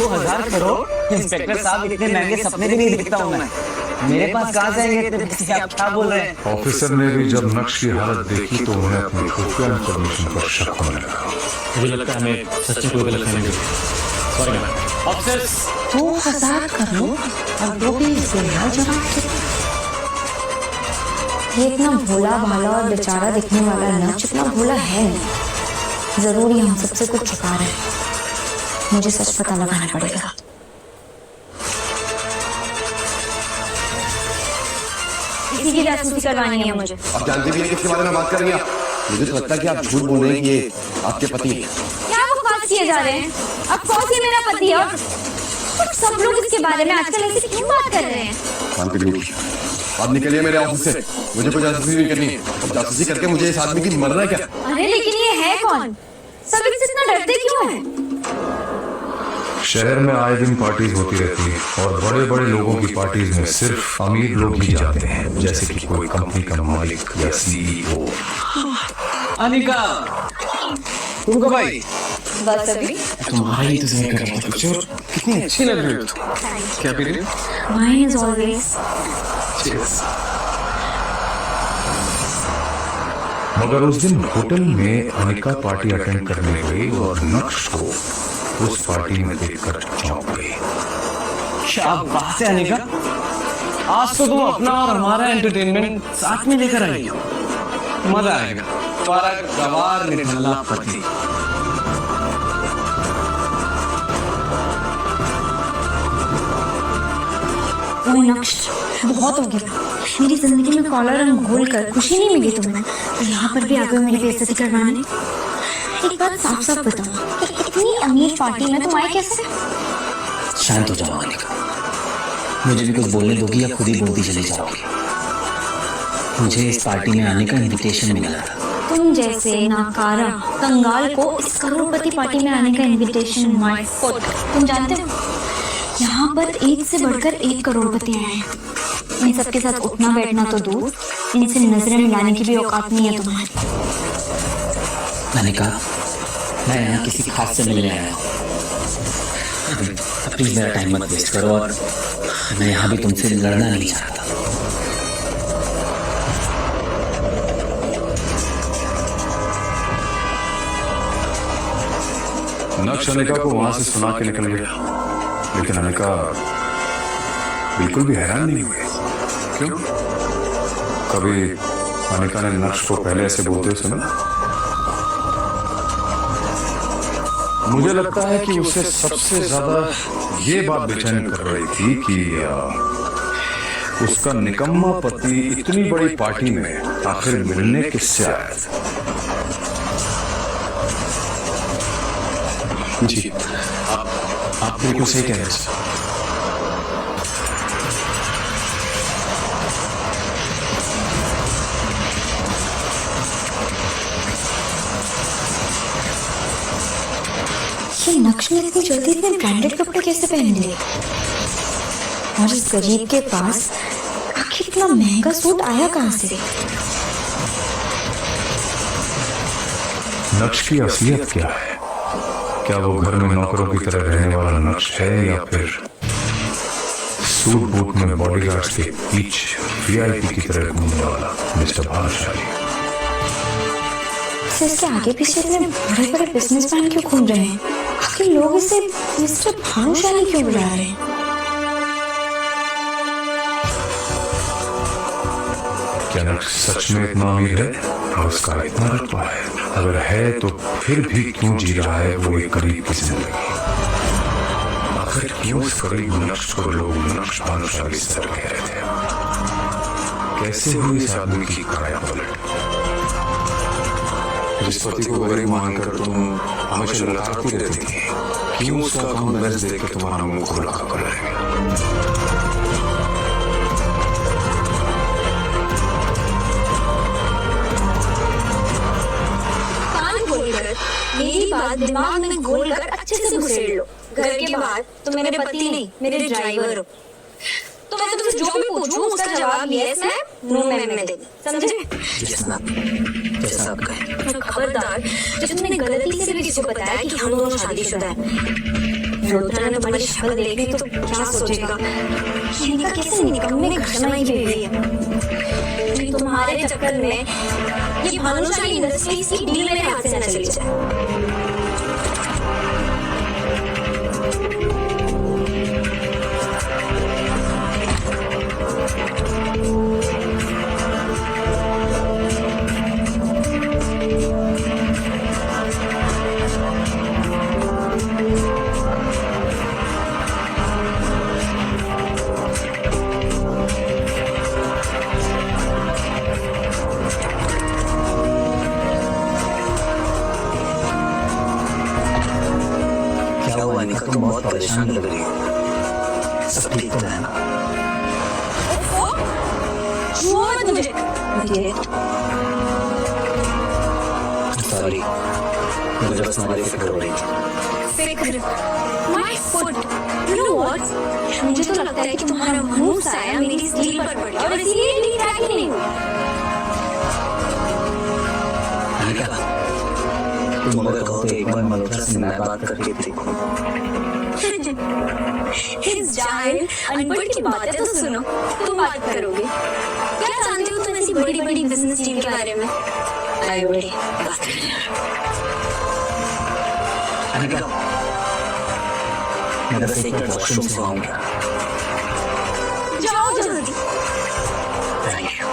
2000 crore? Inspector साहब, इतने महंगे सपने भी नहीं देखता हूँ मैं। मेरे पास कहाँ से आएंगे? आप क्या बोल रहे हैं? ऑफिसर ने भी जब नक्श की हालत देखी तो उन्हें अपनी खुफिया इंफॉर्मेशन पर शक होने लगा। मुझे लगता है हमें सच में कोई गलतफहमी हुई। Sorry ma'am. ऑफिसर्स, 2000 करोड़ और वो भी बेहाल जवाब के। ये इतना भोला भाला और बेचारा दिखने वाला नक्श इतना भोला है नहीं। जरूर ही हम सबसे कुछ छुपा रहे हैं। मुझे सच पता लगाना पड़ेगा। इसी की जासूसी करवानी है मुझे। आप जानते भी हैं किसके बारे में बात कर रही हैं? मुझे तो लगता है कि आप झूठ बोल रहे हैं कि ये आपके पति हैं। क्या बकवास किए जा रहे हैं? अब कौन सी मेरा पति है और सब लोग इसके बारे में आजकल ऐसे क्यों बात कर रहे हैं? काम की ड्यूटी। आप निकलिए मेरे ऑफिस से। मुझे कोई जासूसी नहीं करनी है। अब जासूसी करके मुझे इस आदमी की मरना है क्या? अरे लेकिन ये है कौन? सब इससे इतना डरते क्यों हैं? शहर में आए दिन पार्टीज होती रहती है और बड़े बड़े लोगों की पार्टीज में सिर्फ अमीर लोग ही जाते हैं, जैसे कि कोई कंपनी का मालिक या सीईओ। अनिका, तुम कब आई? बस अभी। तुम्हारा इंतजार कर रहा था कुछ और कितनी अच्छी लग रही हो तुम। क्या पी रही हो? Mine is always. मगर उस दिन होटल में अनिका पार्टी अटेंड करने गई और नक्श को उस पार्टी में देखकर चौंक गई। क्या बात है अनिका, आज तो तुम अपना और हमारा एंटरटेनमेंट साथ में लेकर आई हो। मजा आएगा। तुम्हारा गवार निठल्ला पति। ओए नक्श, बहुत हो गया। मेरी जिंदगी में कॉलर रंग घोल कर खुशी नहीं मिली तुम्हें, तो यहाँ पर भी आ गए मेरी बेइज्जती करवाने। एक बात साफ साफ बताओ, इतनी अमीर पार्टी में तुम आए कैसे? शांत हो जाओ अनिका, मुझे भी कुछ बोलने दोगी या खुद ही बोलती चली जाओगी? मुझे इस पार्टी में आने का इनविटेशन मिला था। तुम जैसे नाकारा कंगाल को इस करोड़पति पार्टी में आने का इनविटेशन माय फुट। तुम जानते हो यहाँ पर एक से बढ़कर एक करोड़पति आए हैं। इन सबके साथ उठना बैठना तो दूर, इनसे नजरें मिलाने की भी औकात नहीं है तुम्हारी। अनिका, मैं यहाँ किसी खास से मिलने आया हूँ। प्लीज मेरा टाइम मत वेस्ट करो और मैं यहाँ भी तुमसे लड़ना नहीं चाहता। नक्श अनिका को वहां से सुना के निकल गया, लेकिन अनिका बिल्कुल भी हैरान नहीं हुई। क्यों? कभी अनिका ने नक्श को पहले ऐसे बोलते हुए सुना? मुझे लगता है कि उसे सबसे ज्यादा ये बात बेचैन कर रही थी कि उसका निकम्मा पति इतनी बड़ी पार्टी में आखिर मिलने किससे आया था। जी, आप बिल्कुल सही कह रहे हैं। ये नक्श ने इतनी जल्दी इतने ब्रांडेड कपड़े कैसे पहन लिए? और इस गरीब के पास आखिर इतना महंगा सूट आया कहाँ से? नक्श की असलियत क्या है? क्या वो घर में नौकरों की तरह रहने वाला नक्श है या फिर सूट बूट में बॉडीगार्ड्स के बीच वीआईपी की तरह घूमने वाला मिस्टर भानुशाली? इसके आगे पीछे इतने बड़े बड़े बिजनेसमैन क्यों घूम रहे हैं? आखिर लोग इसे मिस्टर भानुशाली क्यों बुला रहे हैं? क्या नक्श सच में इतना अमीर है और उसका इतना रुतबा है? अगर है तो फिर भी क्यों जी रहा है वो एक गरीब की जिंदगी? आखिर क्यों इस गरीब नक्श को लोग नक्श भानुशाली सर कह रहे थे? कैसे हुई इस आदमी की काया पलट? जिस पति को गरीब मानकर तुम हमेशा ललकारती रहती थी, क्यों उसका काम नजर देख के तुम्हारा मुंह खोला कर रहे हैं? मेरी बात दिमाग में घोल कर अच्छे से घुसेड़ लो। घर के बाहर तुम मेरे पति नहीं, मेरे ड्राइवर हो। तो मैं तुमसे जो भी पूछूं उसका जवाब यस मैम, नो मैम में दे। समझे? यस मैम, जैसा आप कहें। खबरदार, जब तुमने गलती से भी किसी को बताया कि हम दोनों शादीशुदा हैं, मल्होत्रा ने बड़ी शक्ल देख ली तो क्या सोचेगा कि इनका कैसे निकम्मे घटनाएं भेजी है। लेकिन तुम्हारे चक्कर में ये भानुशाली इंडस्ट्रीज की डील मेरे हाथ से न चली जाए। तुम बहुत परेशान लग रही हो, सब ठीक तो है ना? सॉरी, मुझे बस तुम्हारी फिक्र हो रही थी। फिक्र? My foot. You know what? मुझे तो लगता है कि तुम्हारा मुंह साया मेरी स्लीव पर पड़ गया और इसीलिए लीक ट्रैक नहीं हुई। अनिका, तुम अगर कहो तो एक बार मल्होत्रा से मैं बात करके देखूं। इस जाहिल अनपढ़ की बातें तो सुनो, तुम बात करोगे? क्या जानते हो तुम ऐसी बड़ी बड़ी बिजनेस टीम के बारे में? आई बड़ी बात करने। अनिका, मैं बस एक मिनट वॉशरूम से आऊंगा। जाओ जल्दी। Thank you.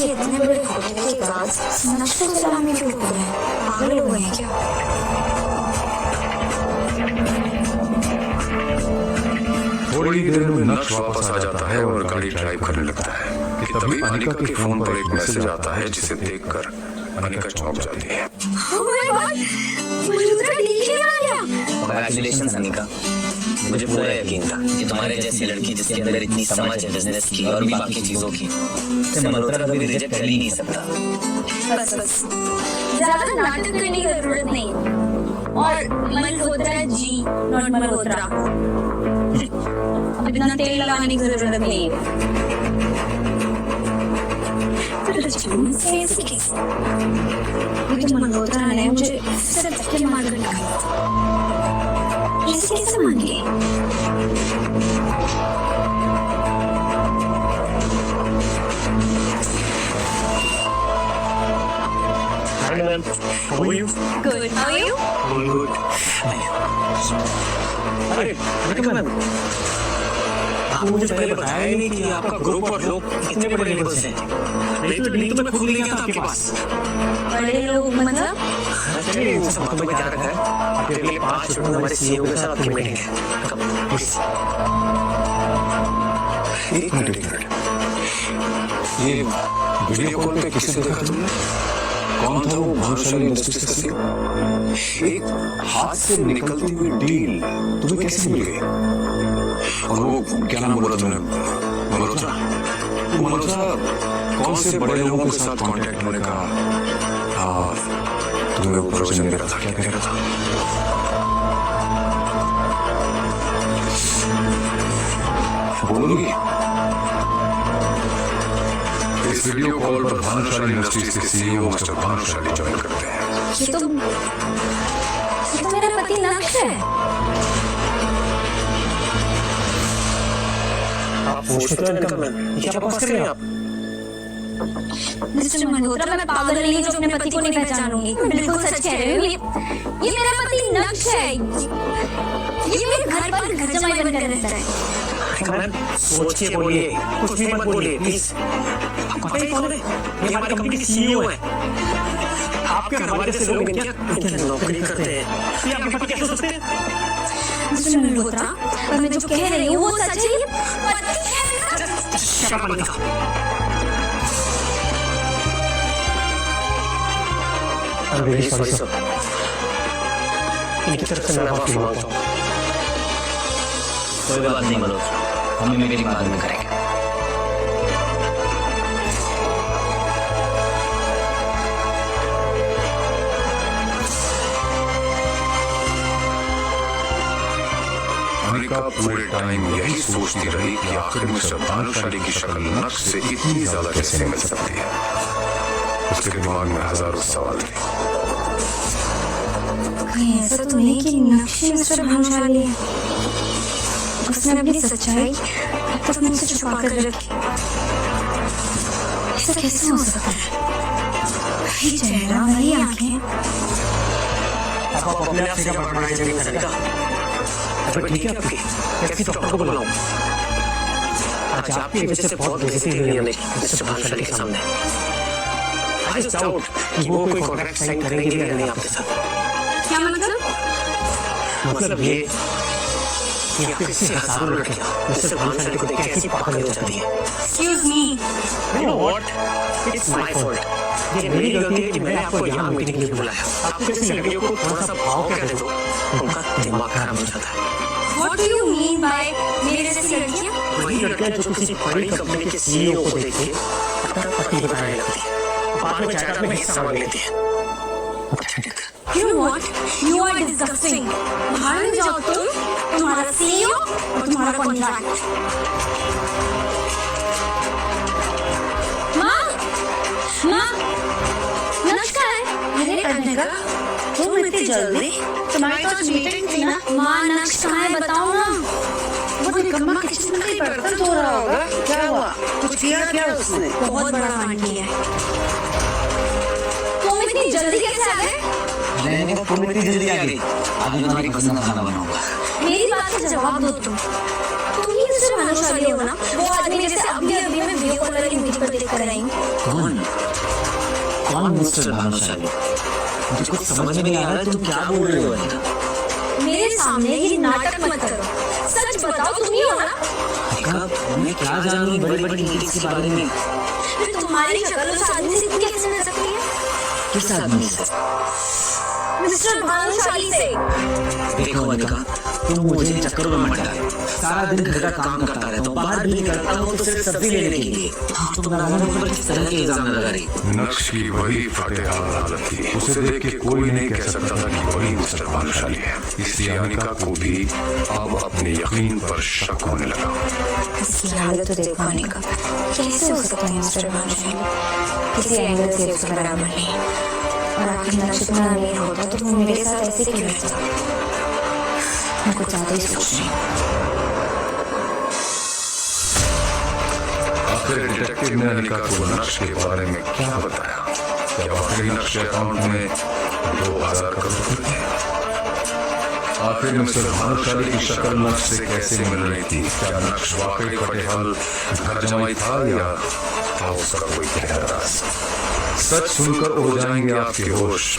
इतने बड़े होटल के बाद नक्शा चलाने के ऊपर है, पागल हो गए हैं क्या? थोड़ी देर में नक्श वापस आ जाता है और गाड़ी ड्राइव करने लगता है कि तभी अनिका के फोन पर एक मैसेज आता है जिसे देखकर अनिका चौंक जाती है। Oh my God! Malhotra deal आ गया। कांग्रेचुलेशंस अनिका, मुझे पूरा यकीन था कि तुम्हारे जैसी लड़की जिसके अंदर इतनी समझ है बिजनेस की और भी बाकी चीजों की, उसे मल्होत्रा कभी रिजेक्ट कर ही नहीं सकता। बस बस, ज्यादा नाटक करने की जरूरत नहीं और मल्होत्रा जी, नॉट मल्होत्रा। अब इतना तेल लगाने की जरूरत नहीं है। ये तो मल्होत्रा ने मुझे सिर्फ धक्के मार कर निकाला था। ऐसे कैसे मान गए? Hi ma'am, how are you? Good. How are you? I'm good. अरे अनिका मैम, आपने मुझे पहले बताया ही नहीं कि आपका ग्रुप और लोग इतने बड़े लेवल से हैं। नहीं तो डील तो मैं खुद ले गया था आपके पास। बड़े लोग मतलब? चलिए इन सब बातों में क्या रखा है? आपके अगले 5 मिनट हमारे सीईओ के साथ आपकी मीटिंग है। कब? प्लीज। एक मिनट, ये वीडियो कॉल पे किसे देखा तुमने? कौन था वो भानुशाली इंडस्ट्रीज का सीईओ? एक हाथ से निकलती हुई डील तुम्हें कैसे मिल गई? और वो क्या नाम बोला तुमने? मल्होत्रा? मल्होत्रा कौन से बड़े लोगों के साथ कांटेक्ट होने का तुम्हें वो प्रोविजन दे रहा था? क्या कह रहा था? बोलोगी? इस वीडियो कॉल पर भानुशाली इंडस्ट्रीज के सीईओ मिस्टर भानुशाली ज्वाइन करते हैं। ये तो मेरा पति नक्श है। आप पूछते तो इनका मैम, क्या बकवास कर रहे हैं आप? मिस्टर मल्होत्रा, मैं पागल नहीं जो अपने पति को नहीं पहचानूंगी। बिल्कुल सच कह रहे हो। ये मेरा पति नक्श है। ये मेरे घर पर घर जमाई बनकर रहता है। मैम सोच के बोलिए, कुछ भी मत बोलिए प्लीज। आपको पता ही कौन है? ये हमारी कंपनी के सीईओ हैं। आपके हमारे जैसे लोग इनकी नौकरी करते हैं। ये आपके पति कैसे सोचते हैं? मिस्टर मल्होत्रा, पर मैं जो कह रही हूँ वो सच है। ये पति है मेरा। Shut up Anika. I'm really sorry sir। इनकी तरफ से मैं माफी मांगता हूँ। कोई बात नहीं मल्होत्रा, हम मीटिंग बाद में करेंगे। अनिका पूरे टाइम यही सोचती रही कि आखिर मिस्टर भानुशाली की शक्ल नक्श से इतनी ज्यादा कैसे मिल सकती है। उसके दिमाग में हजारों सवाल थे। कहीं ऐसा तो नहीं कि नक्शे मिस्टर भानुशाली है? उसने अपनी सच्चाई अब तक मुझसे छुपा कर रखी। ऐसा कैसे हो सकता है? वही चेहरा, वही आंखें। अब आप अपने आप से क्या बड़बड़ाने नहीं करेगा? अब ठीक है आपकी, मैं किसी डॉक्टर को बुलाऊं? आज आपकी वजह से बहुत बेइज्जती हुई है मेरी मिस्टर भानुशाली के सामने। आई जस्ट डाउट कि वो कोई कॉन्ट्रैक्ट साइन करेंगे भी या नहीं आपके साथ। क्या मतलब? मतलब ये कि आपके किसी हजारों लड़कियां मिस्टर भानुशाली को देख के ऐसी पागल हो जाती है। Excuse me. You know what? It's my fault. ये मेरी गलती है कि मैंने आपको यहाँ मीटिंग के लिए बुलाया। आपको जैसी लड़कियों को थोड़ा सा भाव क्या दे दो, उनका दिमाग खराब हो जाता है। What do you mean by मेरे जैसी लड़कियाँ? वही लड़कियां जो किसी बड़ी कंपनी के सीईओ को देख के अपना पति बनाने लगती है, बाद में जायदाद में हिस्सा मांग लेती है। You know what? You are disgusting. बाहर में जाओ तुम, तुम्हारा CEO और तुम्हारा कॉन्ट्रैक्ट। माँ, माँ, नमस्कार। मेरे करने का तुम इतनी जल्दी? तुम्हारी तो आज मीटिंग थी ना? माँ, नक्श कहाँ है बताओ ना। वो निकम्मा किचन में कहीं बर्तन धो रहा होगा। क्या हुआ? कुछ किया क्या उसने? बहुत बड़ा कांड किया है। तुम इतनी जल्दी कैसे आ गए? रहने को तुम इतनी जल्दी आ गई। आगे तुम्हारी पसंद का खाना बनाऊंगा। मेरी बात का जवाब दो तुम ही मिस्टर भानुशाली हो ना? वो आदमी जैसे अभी मैं वीडियो कॉल वाली इमेज पर देख कर आई हूँ। कौन मिस्टर भानुशाली? मुझे कुछ समझ में नहीं आ रहा है, तुम क्या बोल रहे हो अनिका? मेरे सामने ये नाटक मत करो, सच बताओ तुम ही हो ना? अनिका, मैं क्या जानूं बड़ी-बड़ी नीति के बारे में? फिर तुम्हारी शक्ल उस आदमी से कैसे मिल सकती है? किस आदमी से? मिस्टर भानुशाली से। देखो अनिका, तुम मुझे इन चक्करों में मत डालो। सारा दिन घर का काम करता रहता हूँ, बाहर भी निकलता हूँ तो सिर्फ सब्जी लेने के लिए। तुम राजा मुझ पर किस तरह के इल्जाम लगा रही? नक्श की वही फतेहाल हालत थी। उसे देख के कोई नहीं कह सकता था कि वही मिस्टर भानुशाली है। इसलिए अनिका को भी अब अपने यकीन पर शक होने लगा। इसकी हालत तो देखो अनिका, कैसे हो सकता है मिस्टर भानुशाली? किसी एंगल से उसका बराबर नहीं। और आखिर नक्श इतना अमीर होता तो वो मेरे साथ ऐसे क्यों रहता? मैं कुछ ज्यादा ही सोच रही हूँ। आखिर डिटेक्टिव ने अनिका को नक्श के बारे में क्या बताया? क्या वाकई नक्श के अकाउंट में 2000 करोड़ रुपए थे? आखिर मिस्टर भानुशाली की शक्ल नक्श से कैसे मिल रही थी? क्या नक्श वाकई फतेहाल घर जमाई था या था उसका कोई गहरा राज? सच सुनकर उड़ जाएंगे आपके होश।